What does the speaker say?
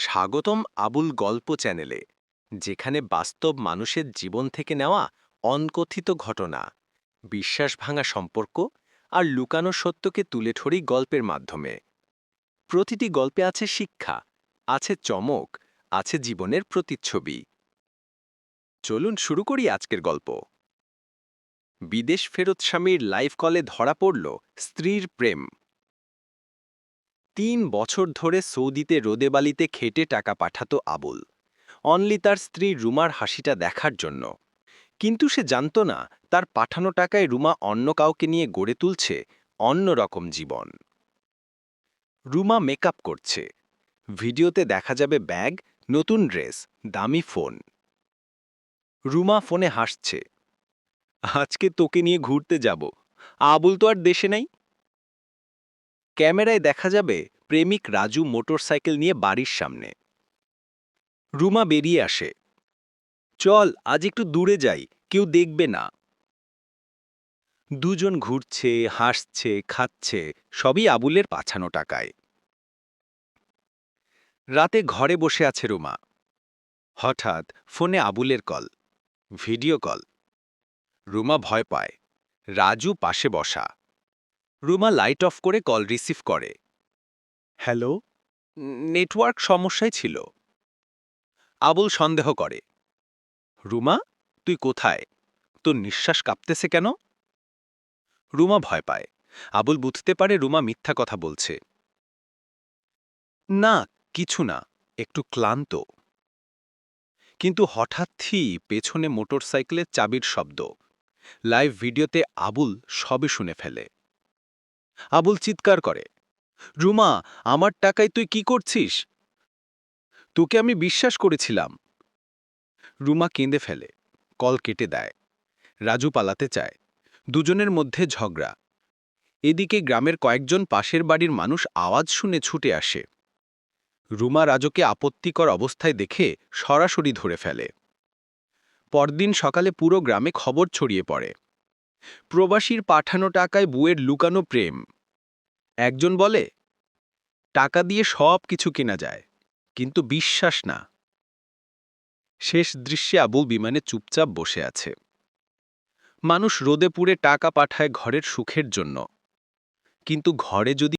স্বাগতম আবুল গল্প চ্যানেলে, যেখানে বাস্তব মানুষের জীবন থেকে নেওয়া অনকথিত ঘটনা, বিশ্বাস ভাঙা সম্পর্ক আর লুকানো সত্যকে তুলে ধরি গল্পের মাধ্যমে। প্রতিটি গল্পে আছে শিক্ষা, আছে চমক, আছে জীবনের প্রতিচ্ছবি। চলুন শুরু করি আজকের গল্প। বিদেশ ফেরত স্বামীর লাইভ কলে ধরা পড়ল স্ত্রীর প্রেম। ৩ বছর ধরে সৌদিতে রোদেবালিতে খেটে টাকা পাঠাতো আবুল, অনলি তার স্ত্রী রুমার হাসিটা দেখার জন্য। কিন্তু সে জানত না, তার পাঠানো টাকায় রুমা অন্য কাউকে নিয়ে গড়ে তুলছে অন্যরকম জীবন। রুমা মেকআপ করছে, ভিডিওতে দেখা যাবে ব্যাগ, নতুন ড্রেস, দামি ফোন। রুমা ফোনে হাসছে, আজকে তোকে নিয়ে ঘুরতে যাব, আবুল তো আর দেশে নাই। ক্যামেরায় দেখা যাবে প্রেমিক রাজু মোটরসাইকেল নিয়ে বাড়ির সামনে। রুমা বেরিয়ে আসে, চল আজ একটু দূরে যাই, কেউ দেখবে না। দুজন ঘুরছে, হাসছে, খাচ্ছে, সবই আবুলের পাঠানো টাকায়। রাতে ঘরে বসে আছে রুমা। হঠাৎ ফোনে আবুলের কল, ভিডিও কল। রুমা ভয় পায়, রাজু পাশে বসা। রুমা লাইট অফ করে কল রিসিভ করে। হ্যালো, নেটওয়ার্ক সমস্যায় ছিল। আবুল সন্দেহ করে, রুমা তুই কোথায়, তোর নিঃশ্বাস কাঁপতেছে কেন? রুমা ভয় পায়, আবুল বুঝতে পারে রুমা মিথ্যা কথা বলছে। না, কিছু না, একটু ক্লান্ত। কিন্তু হঠাৎই পেছনে মোটরসাইকেলের চাবির শব্দ। লাইভ ভিডিওতে আবুল সবে শুনে ফেলে। আবুল চিৎকার করে, রুমা, আমার টাকায় তুই কি করছিস? তোকে আমি বিশ্বাস করেছিলাম। রুমা কেঁদে ফেলে, কল কেটে দেয়। রাজু পালাতে চায়, দুজনের মধ্যে ঝগড়া। এদিকে গ্রামের কয়েকজন পাশের বাড়ির মানুষ আওয়াজ শুনে ছুটে আসে। রুমা রাজুকে আপত্তিকর অবস্থায় দেখে সরাসরি ধরে ফেলে। পরদিন সকালে পুরো গ্রামে খবর ছড়িয়ে পড়ে, প্রবাসীর পাঠানো টাকায় বুয়ের লুকানো প্রেম। একজন বলে, টাকা দিয়ে সব কিছু কেনা যায়, কিন্তু বিশ্বাস না। শেষ দৃশ্যে আবুল বিমানে চুপচাপ বসে আছে। মানুষ রোদে পুড়ে টাকা পাঠায় ঘরের সুখের জন্য, কিন্তু ঘরে যদি